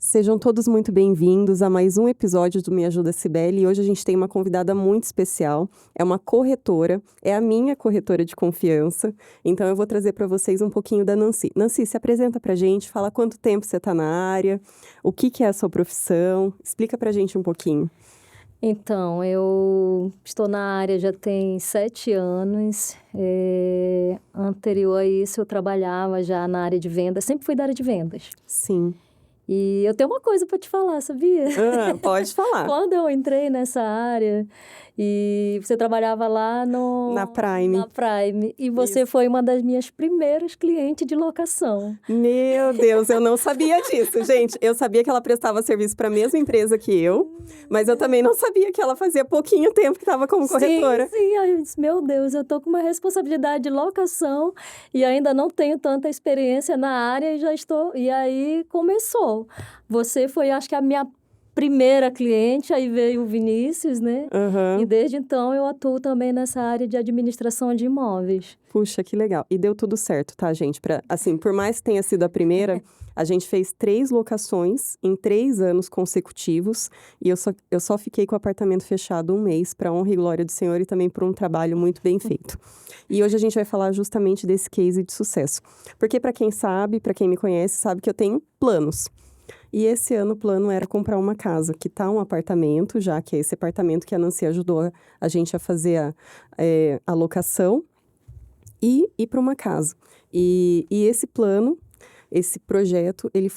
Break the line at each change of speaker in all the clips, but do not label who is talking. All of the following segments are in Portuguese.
Sejam todos muito bem-vindos a mais um episódio do Me Ajuda Cibele. E hoje a gente tem uma convidada muito especial. É uma corretora, é a minha corretora de confiança. Então eu vou trazer para vocês um pouquinho da Nancy. Nancy, se apresenta para a gente, fala quanto tempo você está na área, o que é a sua profissão, explica para a gente um pouquinho.
Então, eu estou na área já tem 7 anos. Anterior a isso, eu trabalhava já na área de vendas, sempre fui da área de vendas.
Sim.
E eu tenho uma coisa para te falar, sabia?
Pode falar.
Quando eu entrei nessa área, e você trabalhava lá
Na Prime.
Na Prime, e você foi uma das minhas primeiras clientes de locação.
Meu Deus, eu não sabia disso, gente. Eu sabia que ela prestava serviço para a mesma empresa que eu, mas eu também não sabia que ela fazia pouquinho tempo que estava como corretora.
Sim, aí eu disse, meu Deus, eu tô com uma responsabilidade de locação e ainda não tenho tanta experiência na área e já estou... E aí começou. Você foi, acho que, a minha primeira cliente, aí veio o Vinícius, né?
Uhum.
E desde então eu atuo também nessa área de administração de imóveis.
Puxa, que legal. E deu tudo certo, tá, gente? Assim, por mais que tenha sido a primeira, a gente fez 3 locações em 3 anos consecutivos. E eu só fiquei com o apartamento fechado um mês, para honra e glória do Senhor e também por um trabalho muito bem feito. E hoje a gente vai falar justamente desse case de sucesso. Porque para quem sabe, para quem me conhece, sabe que eu tenho planos. E esse ano o plano era comprar uma casa, quitar um apartamento, já que é esse apartamento que a Nancy ajudou a gente a fazer a locação, e ir para uma casa. E esse plano, esse projeto, ele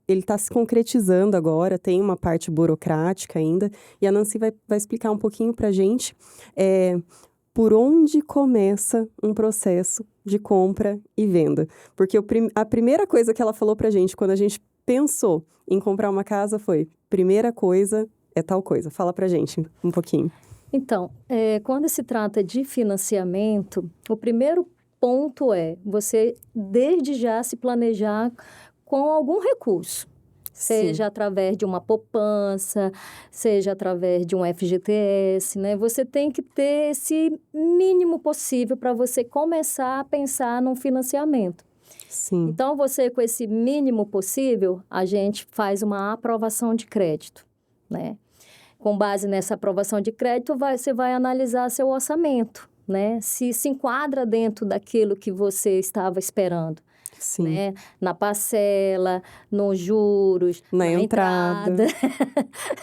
está se concretizando agora, tem uma parte burocrática ainda, e a Nancy vai explicar um pouquinho para a gente por onde começa um processo de compra e venda. Porque a primeira coisa que ela falou para a gente, quando a gente pensou em comprar uma casa, foi, primeira coisa é tal coisa. Fala pra gente um pouquinho.
Então, quando se trata de financiamento, o primeiro ponto é você, desde já, se planejar com algum recurso. Seja através de uma poupança, seja através de um FGTS, né? Você tem que ter esse mínimo possível para você começar a pensar num financiamento.
Sim.
Então, você, com esse mínimo possível, a gente faz uma aprovação de crédito, né? Com base nessa aprovação de crédito, você vai analisar seu orçamento, né? Se enquadra dentro daquilo que você estava esperando.
Sim.
Né? Na parcela, nos juros,
na entrada.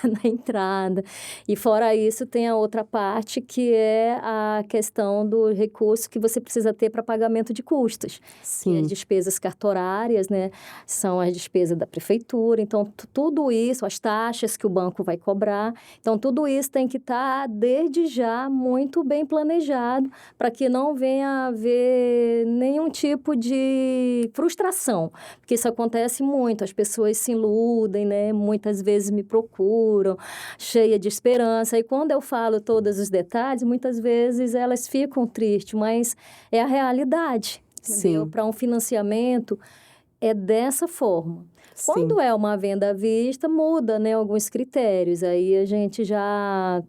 Na entrada. E fora isso, tem a outra parte, que é a questão do recurso que você precisa ter para pagamento de custos.
Sim.
Que as despesas cartorárias, né? São as despesas da prefeitura. Então, tudo isso, as taxas que o banco vai cobrar. Então, tudo isso tem que estar, desde já, muito bem planejado, para que não venha a haver nenhum tipo de frustração, porque isso acontece muito, as pessoas se iludem, né? Muitas vezes me procuram, cheia de esperança, e quando eu falo todos os detalhes, muitas vezes elas ficam tristes, mas é a realidade, entendeu? Para um financiamento, é dessa forma.
Sim.
Quando é uma venda à vista, muda, né, alguns critérios, aí a gente já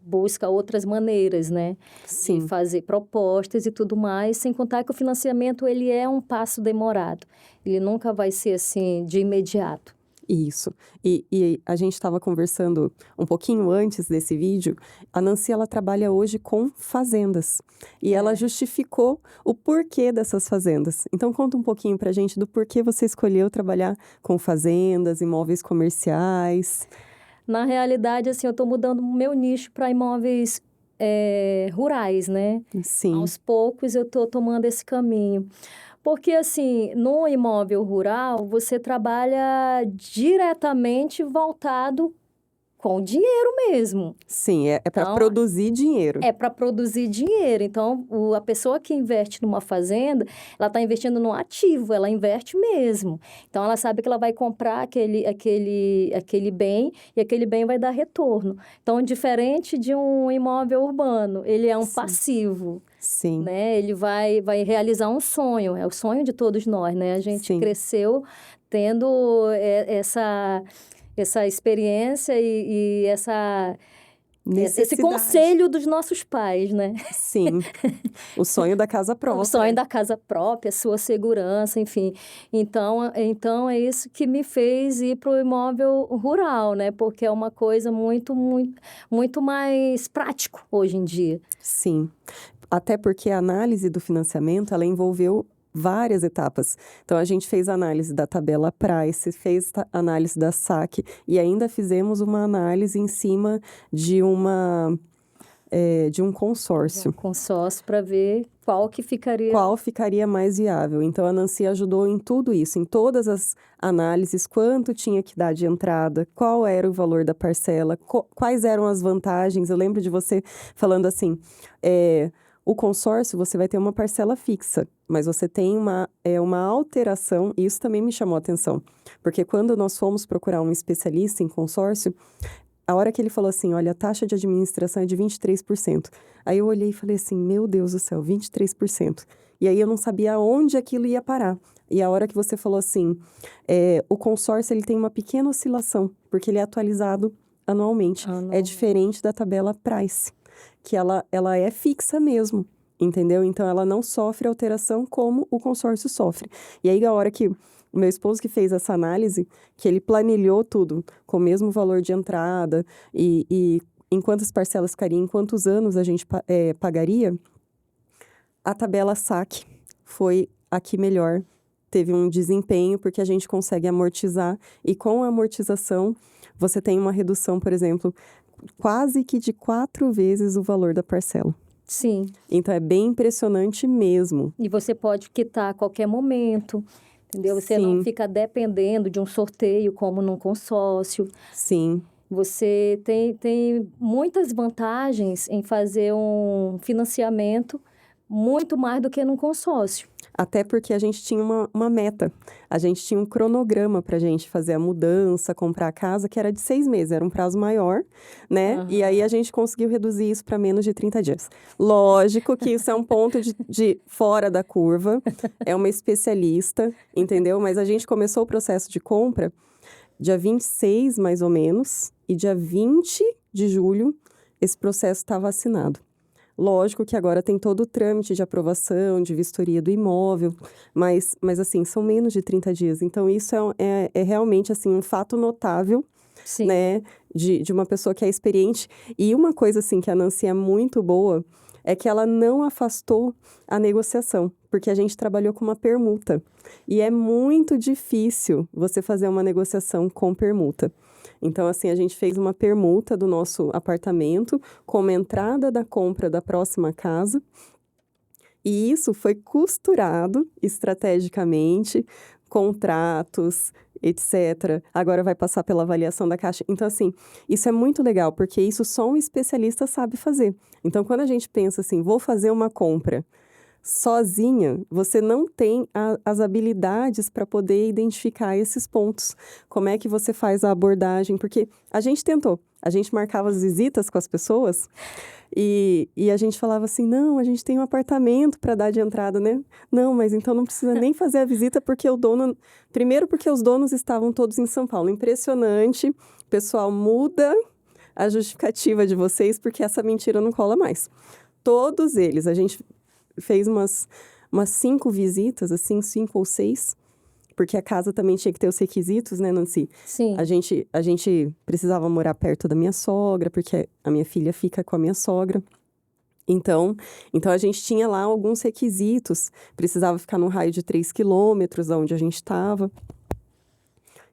busca outras maneiras, né?
Sim.
De fazer propostas e tudo mais, sem contar que o financiamento, ele é um passo demorado. Ele nunca vai ser, assim, de imediato.
Isso. E a gente estava conversando um pouquinho antes desse vídeo. A Nancy, ela trabalha hoje com fazendas. E ela justificou o porquê dessas fazendas. Então, conta um pouquinho pra gente do porquê você escolheu trabalhar com fazendas, imóveis comerciais.
Na realidade, assim, eu estou mudando o meu nicho para imóveis rurais, né?
Sim.
Aos poucos eu estou tomando esse caminho. Porque, assim, no imóvel rural, você trabalha diretamente voltado com o dinheiro mesmo.
Sim, é para
Então,
produzir dinheiro.
É para produzir dinheiro. Então, a pessoa que investe numa fazenda, ela está investindo num ativo, ela investe mesmo. Então, ela sabe que ela vai comprar aquele bem e aquele bem vai dar retorno. Então, diferente de um imóvel urbano, ele é um passivo.
Sim.
Né? Ele vai realizar um sonho, é o sonho de todos nós, né? A gente cresceu tendo essa experiência e Esse
necessidade.
conselho dos nossos pais, né?
Sim, o sonho da casa própria.
O sonho da casa própria, sua segurança, enfim. Então é isso que me fez ir para o imóvel rural, né? Porque é uma coisa muito mais prático hoje em dia.
Sim, até porque a análise do financiamento, ela envolveu várias etapas. Então, a gente fez análise da tabela Price, fez análise da SAC e ainda fizemos uma análise em cima de de um consórcio.
Um consórcio para ver qual que ficaria...
Qual ficaria mais viável. Então, a Nancy ajudou em tudo isso, em todas as análises, quanto tinha que dar de entrada, qual era o valor da parcela, quais eram as vantagens. Eu lembro de você falando assim, o consórcio, você vai ter uma parcela fixa, mas você tem uma alteração, e isso também me chamou a atenção, porque quando nós fomos procurar um especialista em consórcio, a hora que ele falou assim, olha, a taxa de administração é de 23%. Aí eu olhei e falei assim, meu Deus do céu, 23%. E aí eu não sabia onde aquilo ia parar. E a hora que você falou assim, o consórcio ele tem uma pequena oscilação, porque ele é atualizado anualmente. É diferente da tabela Price, que ela é fixa mesmo, entendeu? Então, ela não sofre alteração como o consórcio sofre. E aí, a hora que o meu esposo que fez essa análise, que ele planilhou tudo com o mesmo valor de entrada e em quantas parcelas ficaria, em quantos anos a gente pagaria, a tabela SAC foi a que melhor teve um desempenho, porque a gente consegue amortizar e com a amortização você tem uma redução, por exemplo, quase que de 4 vezes o valor da parcela.
Sim.
Então, é bem impressionante mesmo.
E você pode quitar a qualquer momento, entendeu? Você
Sim.
não fica dependendo de um sorteio como num consórcio.
Sim.
Você tem muitas vantagens em fazer um financiamento muito mais do que num consórcio.
Até porque a gente tinha uma meta. A gente tinha um cronograma para a gente fazer a mudança, comprar a casa, que era de 6 meses, era um prazo maior, né?
Aham.
E aí a gente conseguiu reduzir isso para menos de 30 dias. Lógico que isso é um ponto de fora da curva, é uma especialista, entendeu? Mas a gente começou o processo de compra dia 26, mais ou menos, e dia 20 de julho, esse processo estava assinado. Lógico que agora tem todo o trâmite de aprovação, de vistoria do imóvel, mas assim, são menos de 30 dias. Então, isso é realmente, assim, um fato notável,
Sim.
né, de uma pessoa que é experiente. E uma coisa, assim, que a Nancy é muito boa, é que ela não afastou a negociação, porque a gente trabalhou com uma permuta. E é muito difícil você fazer uma negociação com permuta. Então, assim, a gente fez uma permuta do nosso apartamento como entrada da compra da próxima casa. E isso foi costurado estrategicamente, contratos, etc. Agora vai passar pela avaliação da Caixa. Então, assim, isso é muito legal, porque isso só um especialista sabe fazer. Então, quando a gente pensa assim, vou fazer uma compra sozinha, você não tem as habilidades para poder identificar esses pontos. Como é que você faz a abordagem? Porque a gente tentou, a gente marcava as visitas com as pessoas e a gente falava assim, não, a gente tem um apartamento para dar de entrada, né? Não, mas então não precisa nem fazer a visita porque o dono... Primeiro porque os donos estavam todos em São Paulo. Impressionante, pessoal, muda a justificativa de vocês porque essa mentira não cola mais. Todos eles, a gente fez umas 5 visitas, assim, 5 ou 6, porque a casa também tinha que ter os requisitos, né, Nancy?
Sim.
A gente precisava morar perto da minha sogra, porque a minha filha fica com a minha sogra. Então a gente tinha lá alguns requisitos, precisava ficar num raio de 3 quilômetros da onde a gente estava.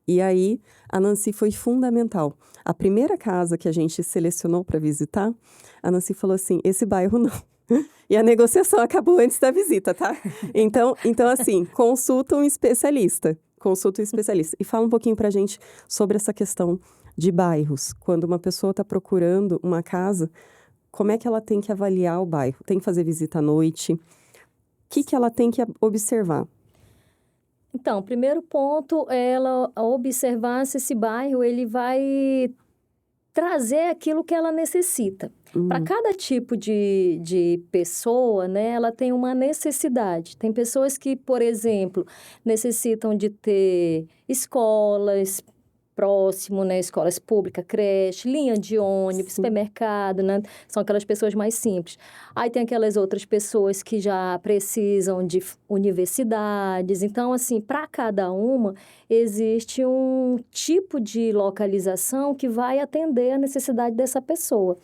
E aí, a Nancy foi fundamental. A primeira casa que a gente selecionou para visitar, a Nancy falou assim, esse bairro não. E a negociação acabou antes da visita, tá? Então assim, consulta um especialista. E fala um pouquinho pra gente sobre essa questão de bairros. Quando uma pessoa está procurando uma casa, como é que ela tem que avaliar o bairro? Tem que fazer visita à noite? O que ela tem que observar?
Então, o primeiro ponto é ela observar se esse bairro ele vai trazer aquilo que ela necessita. Para cada tipo de pessoa, né, ela tem uma necessidade. Tem pessoas que, por exemplo, necessitam de ter escolas próximo, né? Escolas públicas, creche, linha de ônibus,
Sim.
supermercado, né? São aquelas pessoas mais simples. Aí tem aquelas outras pessoas que já precisam de universidades. Então, assim, para cada uma, existe um tipo de localização que vai atender a necessidade dessa pessoa.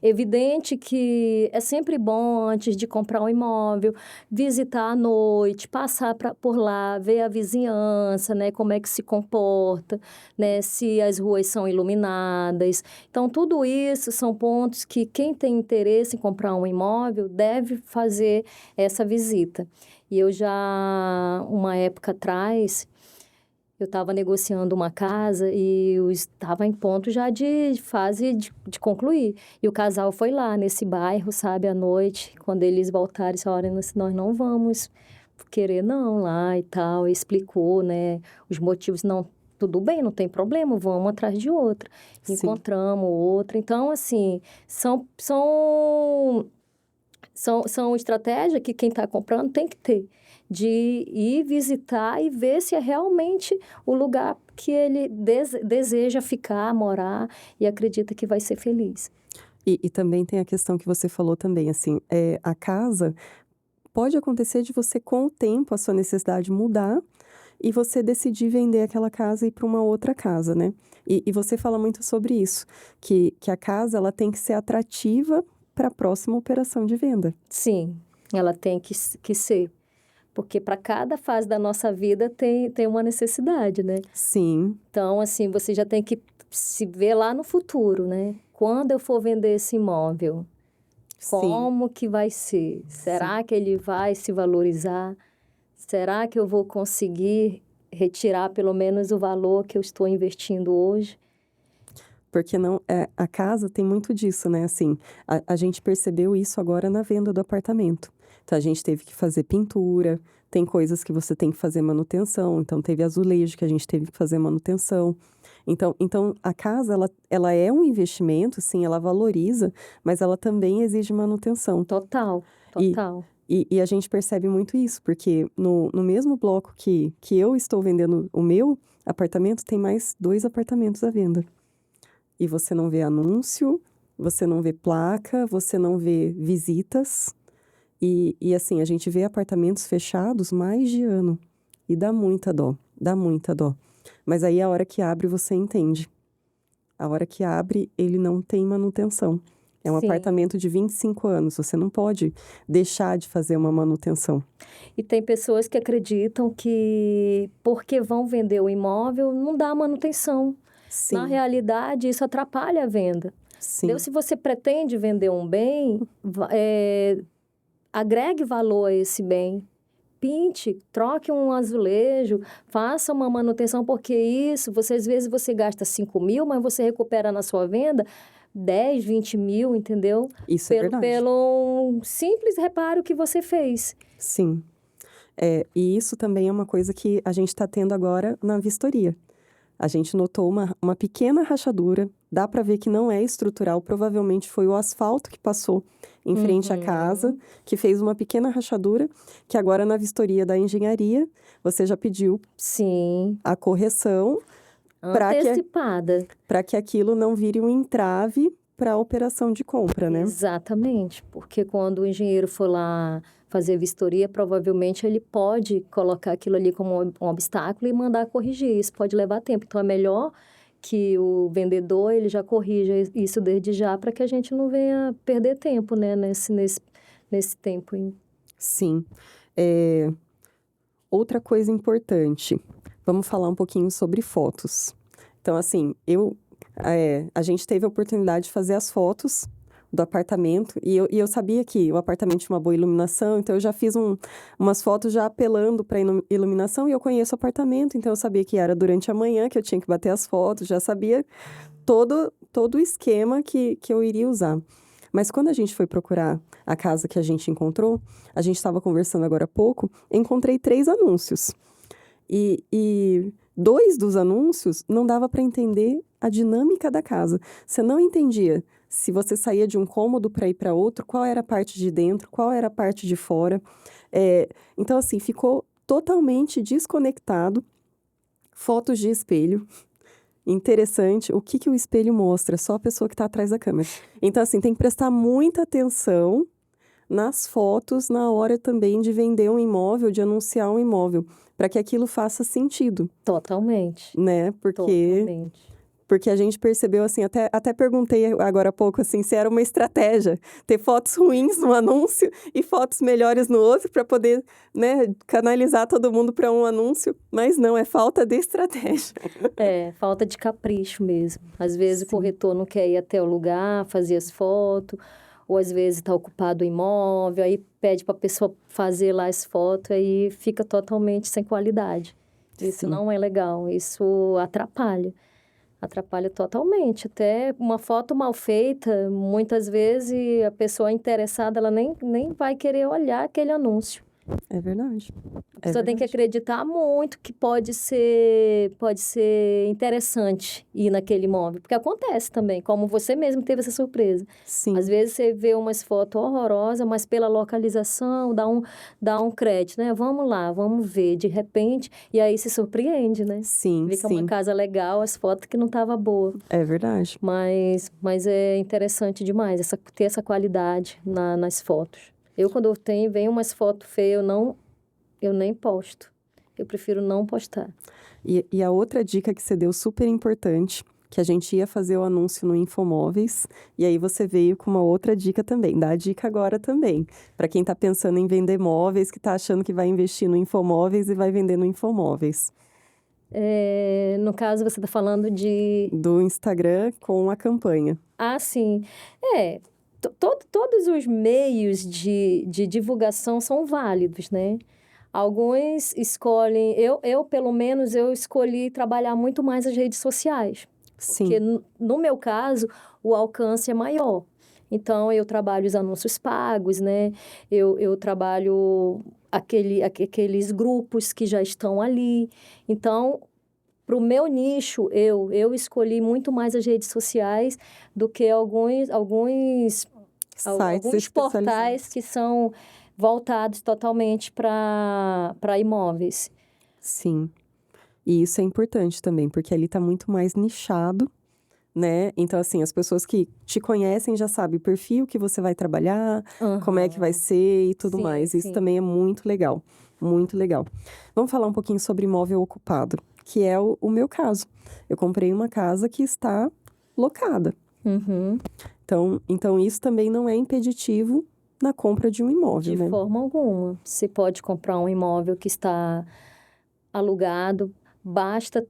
Evidente que é sempre bom, antes de comprar um imóvel, visitar à noite, passar por lá, ver a vizinhança, né? Como é que se comporta, né? Se as ruas são iluminadas. Então, tudo isso são pontos que quem tem interesse em comprar um imóvel deve fazer essa visita. E eu já, uma época atrás, eu estava negociando uma casa e eu estava em ponto já de fase de concluir. E o casal foi lá nesse bairro, sabe, à noite. Quando eles voltaram, disse, olha, nós não vamos querer não lá e tal. E explicou, né, os motivos. Não, tudo bem, não tem problema, vamos atrás de outra.
Sim.
Encontramos outra. Então, assim, são estratégias que quem está comprando tem que ter, de ir visitar e ver se é realmente o lugar que ele deseja ficar, morar e acredita que vai ser feliz.
E também tem a questão que você falou também, assim, a casa pode acontecer de você, com o tempo, a sua necessidade mudar e você decidir vender aquela casa e ir para uma outra casa, né? E você fala muito sobre isso, que a casa ela tem que ser atrativa para a próxima operação de venda.
Sim, ela tem que ser. Porque para cada fase da nossa vida tem uma necessidade, né?
Sim,
Então, assim, você já tem que se ver lá no futuro, né? Quando eu for vender esse imóvel,
sim,
como que vai ser? Será que ele vai se valorizar? Será que eu vou conseguir retirar pelo menos o valor que eu estou investindo hoje?
porque não, a casa tem muito disso, né? Assim, a gente percebeu isso agora na venda do apartamento. Então, a gente teve que fazer pintura, tem coisas que você tem que fazer manutenção, então teve azulejo que a gente teve que fazer manutenção. Então a casa, ela é um investimento, sim, ela valoriza, mas ela também exige manutenção.
Total,
E,
total.
e a gente percebe muito isso, porque no mesmo bloco que eu estou vendendo o meu apartamento, tem mais 2 apartamentos à venda. E você não vê anúncio, você não vê placa, você não vê visitas. E assim, a gente vê apartamentos fechados mais de ano. E dá muita dó, dá muita dó. Mas aí a hora que abre, você entende. A hora que abre, ele não tem manutenção. É um
Sim.
apartamento de 25 anos, você não pode deixar de fazer uma manutenção.
E tem pessoas que acreditam que porque vão vender o imóvel, não dá manutenção. Na
Sim,
realidade, isso atrapalha a venda. Entendeu?
sim,
Se você pretende vender um bem, agregue valor a esse bem. Pinte, troque um azulejo, faça uma manutenção, porque isso, às vezes você gasta 5 mil, mas você recupera na sua venda 10, 20 mil, entendeu?
isso é verdade.
Pelo um simples reparo que você fez.
Sim. E isso também é uma coisa que a gente está tendo agora na vistoria. A gente notou uma pequena rachadura, dá para ver que não é estrutural, provavelmente foi o asfalto que passou em frente à casa, que fez uma pequena rachadura, que agora na vistoria da engenharia, você já pediu
Sim,
a correção
antecipada.
para que aquilo não vire um entrave para a operação de compra, né?
Exatamente, porque quando o engenheiro for lá fazer vistoria, provavelmente ele pode colocar aquilo ali como um obstáculo e mandar corrigir. Isso pode levar tempo. Então, é melhor que o vendedor ele já corrija isso desde já para que a gente não venha perder tempo, né, nesse tempo.
Sim. Outra coisa importante, vamos falar um pouquinho sobre fotos. Então, assim, a gente teve a oportunidade de fazer as fotos do apartamento e eu sabia que o apartamento tinha uma boa iluminação, então eu já fiz umas fotos já apelando para iluminação e eu conheço o apartamento, então eu sabia que era durante a manhã que eu tinha que bater as fotos, já sabia todo o esquema que eu iria usar. Mas quando a gente foi procurar a casa que a gente encontrou, a gente estava conversando agora há pouco, encontrei 3 anúncios. E 2 dos anúncios não dava para entender a dinâmica da casa. Você não entendia se você saía de um cômodo para ir para outro, qual era a parte de dentro, qual era a parte de fora. Então, assim, ficou totalmente desconectado. Fotos de espelho. interessante o que o espelho mostra, só a pessoa que está atrás da câmera. Então, assim, tem que prestar muita atenção nas fotos na hora também de vender um imóvel, de anunciar um imóvel, para que aquilo faça sentido,
Totalmente.
né? Porque a gente percebeu, assim, até perguntei agora há pouco, assim, se era uma estratégia ter fotos ruins no anúncio e fotos melhores no outro para poder, né, canalizar todo mundo para um anúncio. Mas não, é falta de estratégia.
É, falta de capricho mesmo. Às vezes o
Sim.
corretor não quer ir até o lugar, fazer as fotos, ou às vezes está ocupado o imóvel, aí pede para a pessoa fazer lá as fotos, aí fica totalmente sem qualidade. Isso
Sim.
não é legal, isso atrapalha. Atrapalha totalmente. Até uma foto mal feita, muitas vezes a pessoa interessada, ela nem vai querer olhar aquele anúncio.
É verdade.
A pessoa tem que acreditar muito que pode ser interessante ir naquele imóvel. Porque acontece também, como você mesmo teve essa surpresa.
Sim.
Às vezes você vê umas fotos horrorosas, mas pela localização dá um crédito, né? Vamos lá, vamos ver. De repente, e aí se surpreende, né?
Sim,
Vê que é uma casa legal, as fotos que não estavam boas.
É verdade.
Mas é interessante demais ter essa qualidade nas fotos. Quando vem umas fotos feias, eu nem posto. Eu prefiro não postar.
E a outra dica que você deu super importante, que a gente ia fazer o anúncio no Infomóveis, e aí você veio com uma outra dica também. Dá a dica agora também, para quem está pensando em vender móveis, que está achando que vai investir no Infomóveis e vai vender no Infomóveis.
No caso, você está falando
do Instagram com a campanha.
Ah, sim. Todos os meios de divulgação são válidos, né? Alguns escolhem... pelo menos, eu escolhi trabalhar muito mais as redes sociais.
Sim.
Porque, no meu caso, o alcance é maior. Então, eu trabalho os anúncios pagos, né? Eu trabalho aqueles grupos que já estão ali. Então, para o meu nicho, eu escolhi muito mais as redes sociais do que alguns portais que são voltados totalmente para imóveis.
Sim. E isso é importante também, porque ali está muito mais nichado, né? Então, assim, as pessoas que te conhecem já sabem o perfil que você vai trabalhar, como é que vai ser e tudo mais. Isso também é muito legal, muito legal. Vamos falar um pouquinho sobre imóvel ocupado, que é o meu caso. Eu comprei uma casa que está locada.
Uhum.
Então, isso também não é impeditivo na compra de um imóvel, né?
De forma alguma. Você pode comprar um imóvel que está alugado. Basta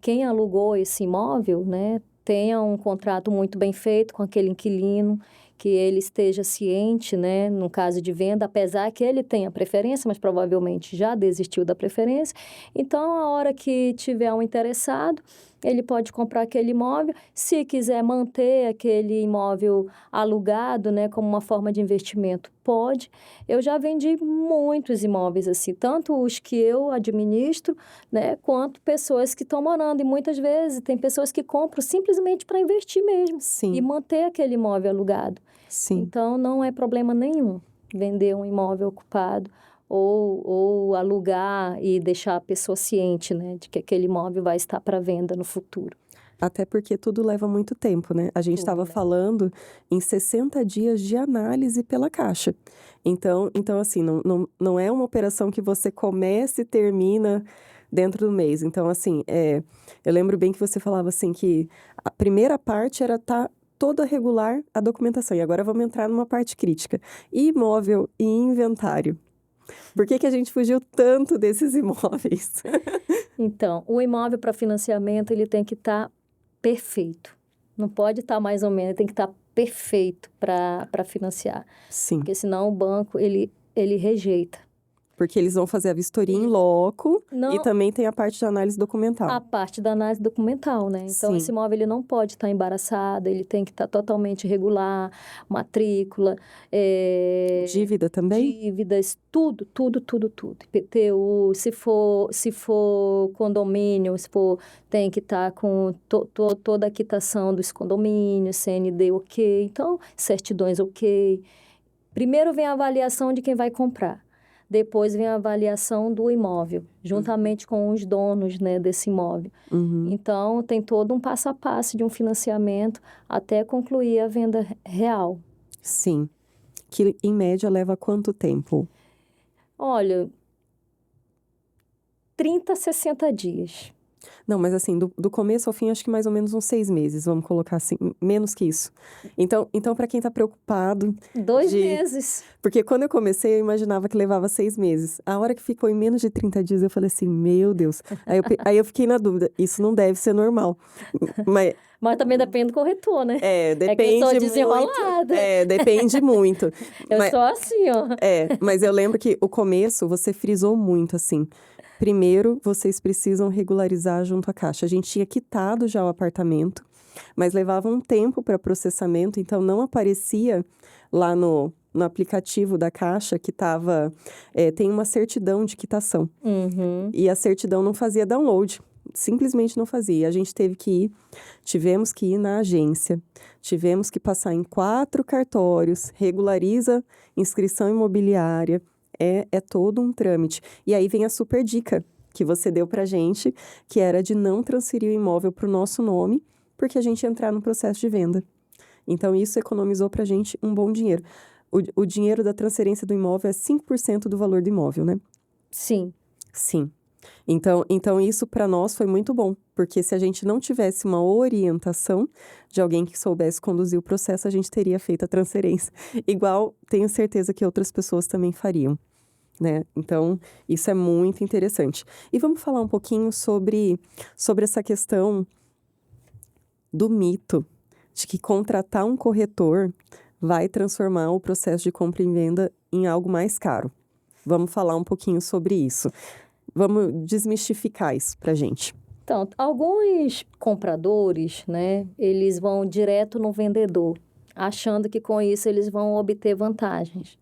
quem alugou esse imóvel, né, tenha um contrato muito bem feito com aquele inquilino, que ele esteja ciente, né, no caso de venda, apesar que ele tenha preferência, mas provavelmente já desistiu da preferência. Então, a hora que tiver um interessado, ele pode comprar aquele imóvel. Se quiser manter aquele imóvel alugado, né, como uma forma de investimento, pode. Eu já vendi muitos imóveis assim, tanto os que eu administro, né, quanto pessoas que estão morando. E muitas vezes tem pessoas que compram simplesmente para investir mesmo.
Sim.
E manter aquele imóvel alugado.
Sim.
Então, não é problema nenhum vender um imóvel ocupado ou alugar e deixar a pessoa ciente, né, de que aquele imóvel vai estar para venda no futuro.
Até porque tudo leva muito tempo, né? A gente estava falando em 60 dias de análise pela Caixa. Então assim, não é uma operação que você começa e termina dentro do mês. Então, assim, eu lembro bem que você falava assim que a primeira parte era estar toda regular a documentação. E agora vamos entrar numa parte crítica. Imóvel e inventário. Por que a gente fugiu tanto desses imóveis?
Então, o imóvel para financiamento, ele tem que estar perfeito. Não pode estar mais ou menos, tem que estar perfeito para financiar.
Sim.
Porque senão o banco, ele rejeita.
Porque eles vão fazer a vistoria em loco e também tem a parte de análise documental.
A parte da análise documental, né? Então, esse imóvel ele não pode estar embaraçado, ele tem que estar totalmente regular, matrícula,
dívida também?
Dívidas, tudo. IPTU, se for condomínio, tem que estar com toda a quitação dos condomínios, CND ok, então, certidões ok. Primeiro vem a avaliação de quem vai comprar. depois vem a avaliação do imóvel, juntamente com os donos, né, desse imóvel.
Uhum.
Então, tem todo um passo a passo de um financiamento até concluir a venda real.
Sim. Que, em média, leva quanto tempo?
Olha, 30 a 60 dias.
Não, mas assim, do começo ao fim, acho que mais ou menos uns 6 meses, vamos colocar assim, menos que isso. Então para quem tá preocupado
2
de...
meses.
Porque quando eu comecei, eu imaginava que levava 6 meses. A hora que ficou em menos de 30 dias, eu falei assim, meu Deus. Aí eu fiquei na dúvida, isso não deve ser normal. Mas,
Mas também depende do corretor, né? É que eu
depende
sou
muito.
desenrolada.
Depende muito.
Eu
Mas,
sou assim, ó.
mas eu lembro que o começo, você frisou muito, assim. Primeiro, vocês precisam regularizar junto à Caixa. A gente tinha quitado já o apartamento, mas levava um tempo para processamento, então não aparecia lá no aplicativo da Caixa que tava, tem uma certidão de quitação.
Uhum.
E a certidão não fazia download, simplesmente não fazia. A gente tivemos que ir na agência, tivemos que passar em 4 cartórios, regulariza inscrição imobiliária, é todo um trâmite. E aí vem a super dica que você deu pra gente, que era de não transferir o imóvel pro nosso nome, porque a gente ia entrar no processo de venda. Então, isso economizou pra gente um bom dinheiro. O dinheiro da transferência do imóvel é 5% do valor do imóvel, né?
Sim.
Sim. Então isso para nós foi muito bom, porque se a gente não tivesse uma orientação de alguém que soubesse conduzir o processo, a gente teria feito a transferência. Igual tenho certeza que outras pessoas também fariam, né? Então, isso é muito interessante. E vamos falar um pouquinho sobre essa questão do mito de que contratar um corretor vai transformar o processo de compra e venda em algo mais caro. Vamos falar um pouquinho sobre isso. Vamos desmistificar isso pra gente.
Então, alguns compradores, né, eles vão direto no vendedor, achando que com isso eles vão obter vantagens.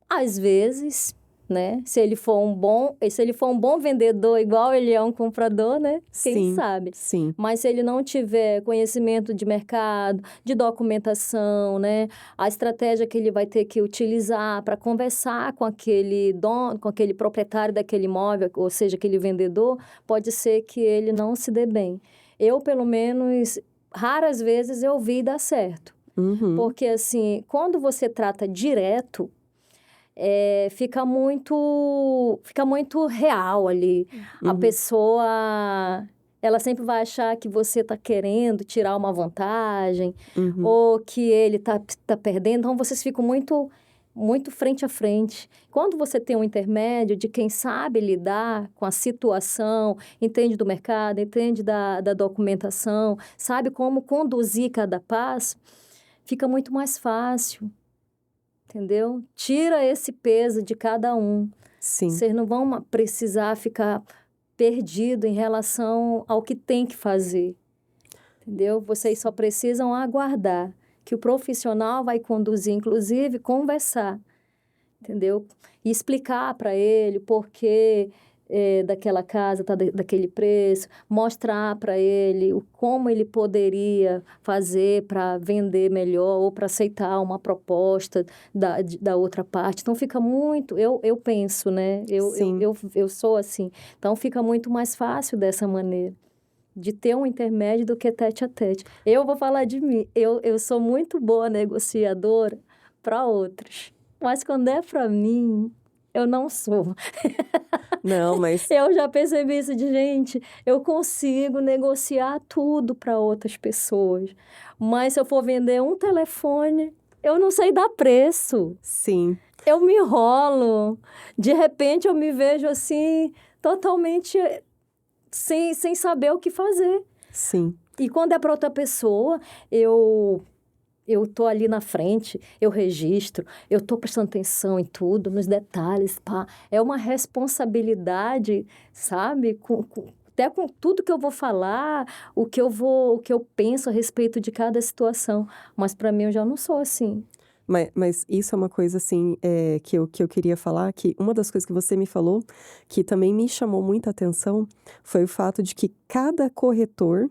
Às vezes, né, se ele for um bom vendedor igual ele é um comprador, né, quem sabe.
Sim.
Mas se ele não tiver conhecimento de mercado, de documentação, né, a estratégia que ele vai ter que utilizar para conversar com aquele dono, com aquele proprietário daquele imóvel, ou seja, aquele vendedor, pode ser que ele não se dê bem. Eu, pelo menos, raras vezes eu vi dar certo.
Uhum.
Porque, assim, quando você trata direto, fica muito real ali. A pessoa, ela sempre vai achar que você está querendo tirar uma vantagem, ou que ele tá perdendo. Então, vocês ficam muito frente a frente. Quando você tem um intermédio de quem sabe lidar com a situação, entende do mercado, entende da documentação, sabe como conduzir cada passo, fica muito mais fácil. Entendeu? Tira esse peso de cada um.
Sim.
Vocês não vão precisar ficar perdido em relação ao que tem que fazer. Entendeu? Vocês só precisam aguardar que o profissional vai conduzir, inclusive, conversar. Entendeu? E explicar para ele por que daquela casa está daquele preço, mostrar para ele como ele poderia fazer para vender melhor ou para aceitar uma proposta da outra parte. Então, fica muito... Eu penso, né? Eu sou assim. Então, fica muito mais fácil dessa maneira, de ter um intermédio do que tete a tete. Eu vou falar de mim. Eu sou muito boa negociadora para outros. Mas quando é para mim, eu não sou.
Não, mas...
Eu já percebi isso de gente. Eu consigo negociar tudo para outras pessoas. Mas se eu for vender um telefone, eu não sei dar preço.
Sim.
Eu me enrolo. De repente, eu me vejo assim, totalmente sem saber o que fazer.
Sim.
E quando é para outra pessoa, eu tô ali na frente, eu registro, eu tô prestando atenção em tudo, nos detalhes, pá. É uma responsabilidade, sabe? Até com tudo que eu vou falar, o que eu penso a respeito de cada situação. Mas para mim, eu já não sou assim.
Mas isso é uma coisa, assim, que eu queria falar, que uma das coisas que você me falou, que também me chamou muita atenção, foi o fato de que cada corretor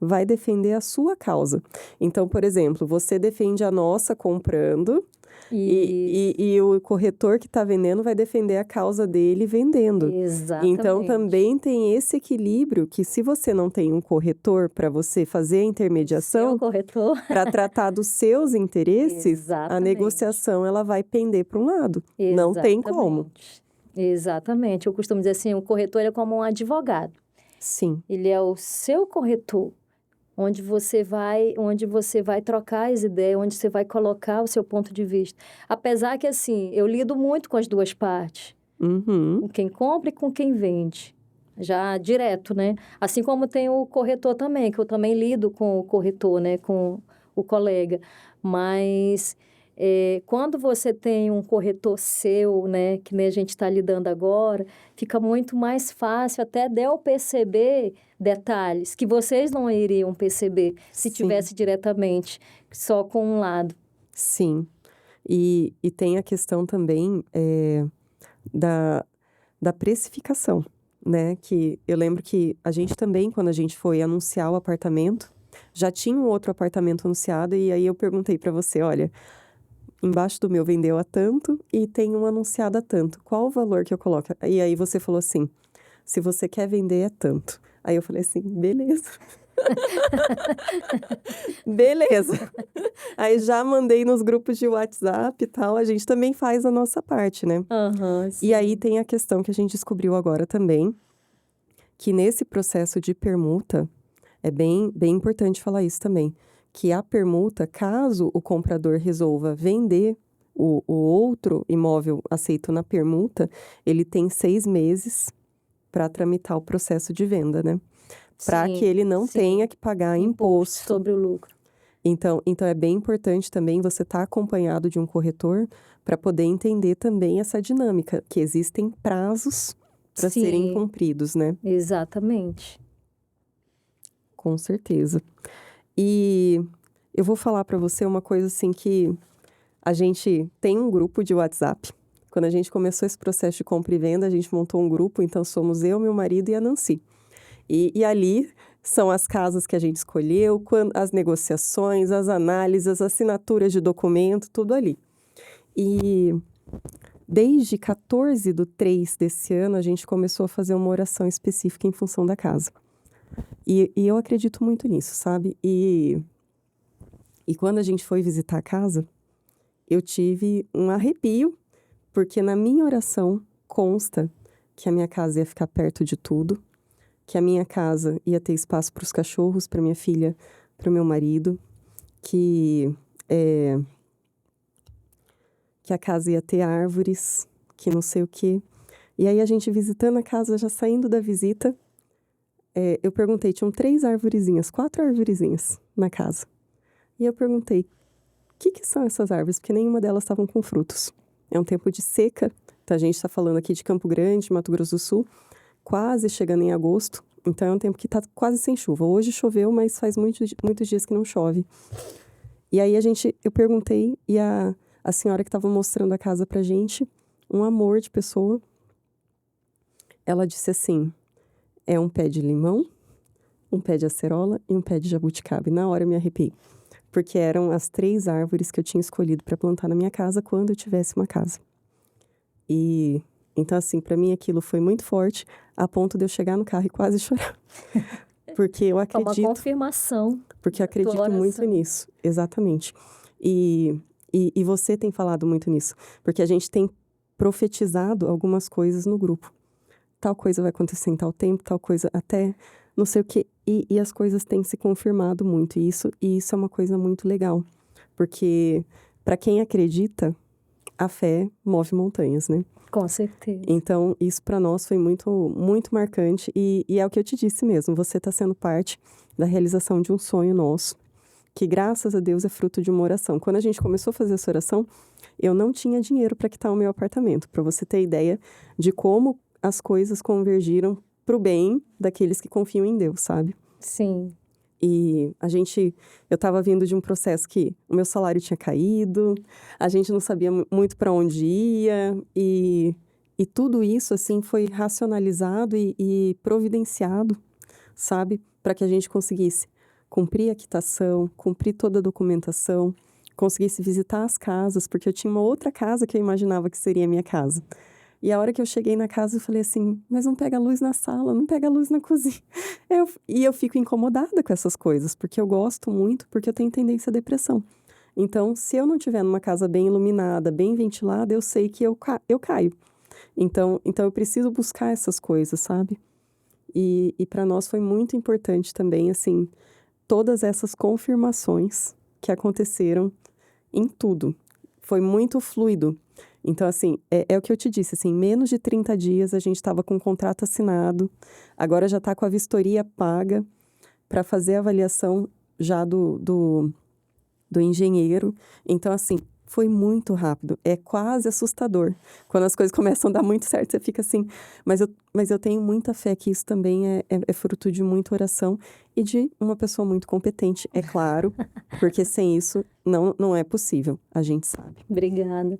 vai defender a sua causa. Então, por exemplo, você defende a nossa comprando,
Isso,
E o corretor que está vendendo vai defender a causa dele vendendo. Então,
exatamente.
também tem esse equilíbrio que se você não tem um corretor para você fazer a
Seu
intermediação,
corretor,
para tratar dos seus interesses, a
exatamente.
negociação ela vai pender para um lado. Não tem como.
Exatamente. Exatamente. Eu costumo dizer assim, o corretor ele é como um advogado.
Sim,
Ele é o seu corretor, onde você vai trocar as ideias, onde você vai colocar o seu ponto de vista. Apesar que assim, eu lido muito com as duas partes,
uhum,
com quem compra e com quem vende. Já direto, né? Assim como tem o corretor também, que eu também lido com o corretor, né? Com o colega. Mas quando você tem um corretor seu, né? Que nem a gente está lidando agora, fica muito mais fácil até de eu perceber detalhes que vocês não iriam perceber se
sim,
tivesse diretamente só com um lado.
sim. E tem a questão também da, da precificação, né? Que eu lembro que a gente também, quando a gente foi anunciar o apartamento, já tinha um outro apartamento anunciado e aí eu perguntei para você, olha, embaixo do meu vendeu a tanto e tem um anunciado a tanto. Qual o valor que eu coloco? E aí você falou assim, se você quer vender é tanto. Aí eu falei assim, beleza. Beleza. Aí já mandei nos grupos de WhatsApp e tal, a gente também faz a nossa parte, né?
Aham,
E aí
sim.
tem a questão que a gente descobriu agora também, que nesse processo de permuta, é bem importante falar isso também, que a permuta, caso o comprador resolva vender o outro imóvel aceito na permuta, ele tem 6 meses para tramitar o processo de venda, né? Para que
Sim,
ele não tenha
sim.
que pagar
Imposto
imposto.
sobre o lucro.
Então é bem importante também você estar acompanhado de um corretor para poder entender também essa dinâmica, que existem prazos para serem
Sim,
cumpridos, né?
exatamente.
Com certeza. E eu vou falar para você uma coisa assim que a gente tem um grupo de WhatsApp. Quando a gente começou esse processo de compra e venda, a gente montou um grupo, então somos eu, meu marido e a Nancy. E ali são as casas que a gente escolheu, as negociações, as análises, as assinaturas de documento, tudo ali. E desde 14/3 desse ano, a gente começou a fazer uma oração específica em função da casa. E eu acredito muito nisso, sabe? E quando a gente foi visitar a casa, eu tive um arrepio, porque na minha oração consta que a minha casa ia ficar perto de tudo, que a minha casa ia ter espaço para os cachorros, para minha filha, para o meu marido, que, que a casa ia ter árvores, que não sei o quê. E aí a gente visitando a casa, já saindo da visita, eu perguntei, tinham 3 arvorezinhas, 4 arvorezinhas na casa. E eu perguntei, o que são essas árvores? Porque nenhuma delas estavam com frutos. É um tempo de seca, então a gente está falando aqui de Campo Grande, Mato Grosso do Sul, quase chegando em agosto. Então é um tempo que está quase sem chuva. Hoje choveu, mas faz muitos dias que não chove. E aí eu perguntei, e a senhora que estava mostrando a casa pra gente, um amor de pessoa, ela disse assim, é um pé de limão, um pé de acerola e um pé de jabuticaba. E na hora eu me arrepiei, porque eram as 3 árvores que eu tinha escolhido para plantar na minha casa quando eu tivesse uma casa. E então, assim, para mim aquilo foi muito forte, a ponto de eu chegar no carro e quase chorar. Porque eu
É uma
acredito,
confirmação
porque eu
da tua
acredito muito
oração.
nisso, exatamente. E você tem falado muito nisso, porque a gente tem profetizado algumas coisas no grupo. Tal coisa vai acontecer em tal tempo, tal coisa até não sei o quê. E as coisas têm se confirmado muito. E isso é uma coisa muito legal. Porque, para quem acredita, a fé move montanhas, né?
Com certeza.
Então, isso para nós foi muito, muito marcante. E é o que eu te disse mesmo: você está sendo parte da realização de um sonho nosso, que graças a Deus é fruto de uma oração. Quando a gente começou a fazer essa oração, eu não tinha dinheiro para quitar o meu apartamento, para você ter ideia de como as coisas convergiram para o bem daqueles que confiam em Deus, sabe?
Sim.
E eu estava vindo de um processo que o meu salário tinha caído, a gente não sabia muito para onde ia, e tudo isso, assim, foi racionalizado e providenciado, sabe? Para que a gente conseguisse cumprir a quitação, cumprir toda a documentação, conseguisse visitar as casas, porque eu tinha uma outra casa que eu imaginava que seria a minha casa. E a hora que eu cheguei na casa, eu falei assim, mas não pega luz na sala, não pega luz na cozinha. E eu fico incomodada com essas coisas, porque eu gosto muito, porque eu tenho tendência à depressão. Então, se eu não tiver numa casa bem iluminada, bem ventilada, eu sei que eu caio. Então eu preciso buscar essas coisas, sabe? E para nós foi muito importante também, assim, todas essas confirmações que aconteceram em tudo. Foi muito fluido. Então, assim, é o que eu te disse, assim, em menos de 30 dias a gente estava com o contrato assinado, agora já está com a vistoria paga para fazer a avaliação já do engenheiro. Então, assim, foi muito rápido. É quase assustador. Quando as coisas começam a dar muito certo, você fica assim... Mas eu tenho muita fé que isso também é fruto de muita oração e de uma pessoa muito competente, é claro, porque sem isso não é possível, a gente sabe.
Obrigada.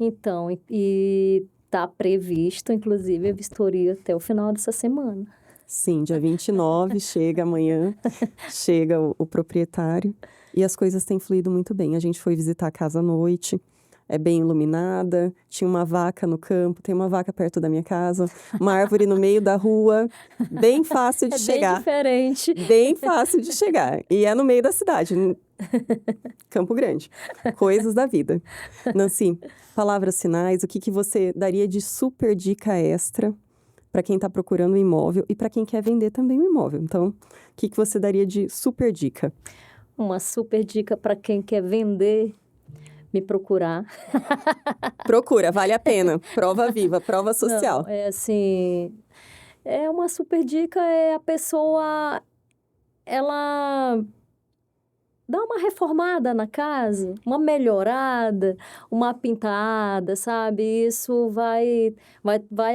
Então, e está previsto, inclusive, a vistoria até o final dessa semana.
Sim, dia 29, chega amanhã, chega o proprietário e as coisas têm fluído muito bem. A gente foi visitar a casa à noite, é bem iluminada, tinha uma vaca no campo, tem uma vaca perto da minha casa, uma árvore no meio da rua, bem fácil de chegar.
Bem diferente.
Bem fácil de chegar. E é no meio da cidade, Campo Grande. Coisas da vida. Nancy, palavras finais, o que você daria de super dica extra para quem está procurando um imóvel e para quem quer vender também um imóvel? Então, o que você daria de super dica?
Uma super dica para quem quer vender, me procurar.
Procura, vale a pena. Prova viva, prova social.
Não, é assim, uma super dica é a pessoa, ela dá uma reformada na casa, uma melhorada, uma pintada, sabe? Isso vai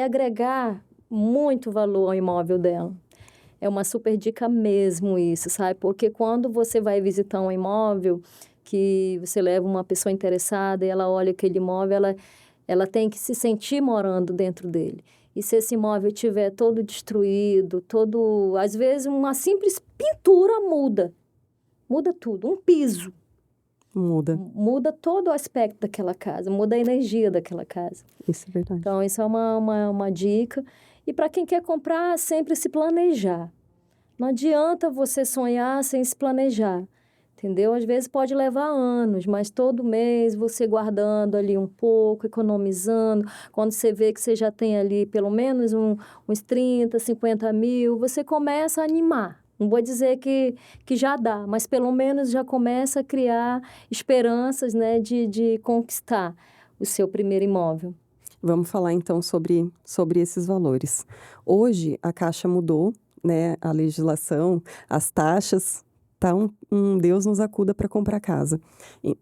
agregar muito valor ao imóvel dela. É uma super dica mesmo isso, sabe? Porque quando você vai visitar um imóvel, que você leva uma pessoa interessada e ela olha aquele imóvel, ela tem que se sentir morando dentro dele. E se esse imóvel estiver todo destruído, às vezes uma simples pintura muda tudo, um piso. Muda todo o aspecto daquela casa, muda a energia daquela casa.
Isso é verdade.
Então, isso é uma dica. E para quem quer comprar, sempre se planejar. Não adianta você sonhar sem se planejar, entendeu? Às vezes pode levar anos, mas todo mês você guardando ali um pouco, economizando. Quando você vê que você já tem ali pelo menos uns 30, 50 mil, você começa a animar. Não vou dizer que já dá, mas pelo menos já começa a criar esperanças, né, de conquistar o seu primeiro imóvel.
Vamos falar então sobre esses valores. Hoje a Caixa mudou, né, a legislação, as taxas, tá um Deus nos acuda para comprar casa.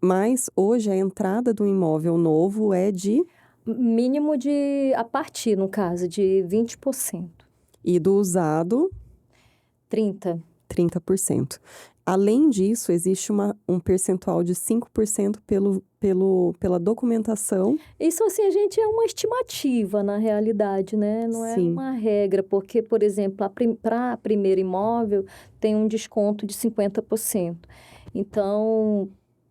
Mas hoje a entrada do imóvel novo é de...
Mínimo a partir, no caso, de 20%.
E do usado...
30%.
30%. Além disso, existe um percentual de 5% pela documentação.
Isso, assim, a gente é uma estimativa, na realidade, né? Não é uma regra, porque, por exemplo, para primeiro imóvel, tem um desconto de 50%. Então,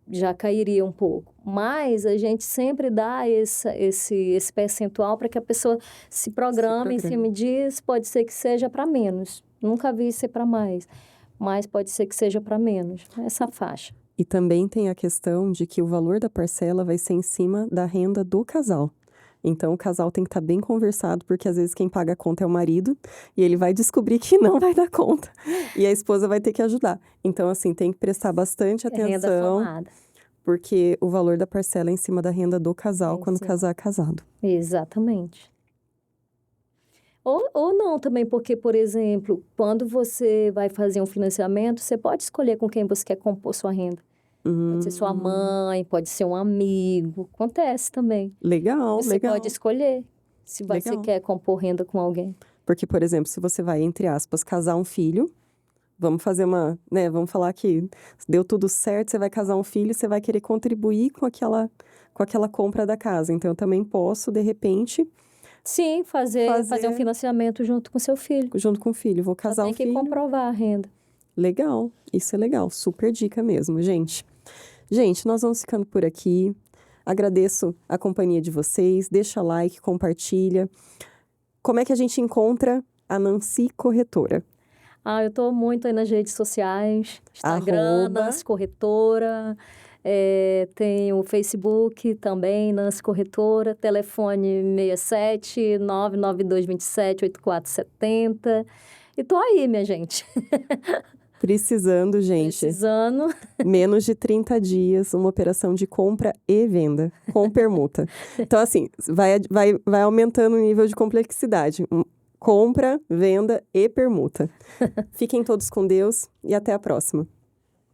já cairia um pouco. Mas a gente sempre dá esse percentual para que a pessoa se programe em cima disso. Pode ser que seja para menos. Nunca vi ser para mais. Mas pode ser que seja para menos, essa faixa.
E também tem a questão de que o valor da parcela vai ser em cima da renda do casal. Então, o casal tem que estar bem conversado, porque às vezes quem paga a conta é o marido, e ele vai descobrir que não vai dar conta. E a esposa vai ter que ajudar. Então, assim, tem que prestar bastante atenção.
Renda somada.
Porque o valor da parcela é em cima da renda do casal, quando o casal é casado.
Exatamente. Ou não também, porque, por exemplo, quando você vai fazer um financiamento, você pode escolher com quem você quer compor sua renda. Pode ser sua mãe, pode ser um amigo. Acontece também.
Legal,
você pode escolher se você quer compor renda com alguém.
Porque, por exemplo, se você vai, entre aspas, casar um filho, vamos fazer vamos falar que deu tudo certo, você vai casar um filho, você vai querer contribuir com aquela compra da casa. Então, eu também posso, de repente...
Sim, fazer um financiamento junto com seu filho.
Junto com o filho, vou casar um filho.
Tem que comprovar a renda.
Legal, isso é legal, super dica mesmo, gente. Gente, nós vamos ficando por aqui. Agradeço a companhia de vocês. Deixa like, compartilha. Como é que a gente encontra a Nancy Corretora?
Eu estou muito aí nas redes sociais, Instagram,
Arroba.
Nancy Corretora, tem o Facebook também, Nancy Corretora, telefone 67 99227 8470. E tô aí, minha gente.
Precisando, gente.
Precisando.
Menos de 30 dias, uma operação de compra e venda, com permuta. Então, assim, vai aumentando o nível de complexidade. Compra, venda e permuta. Fiquem todos com Deus e até a próxima.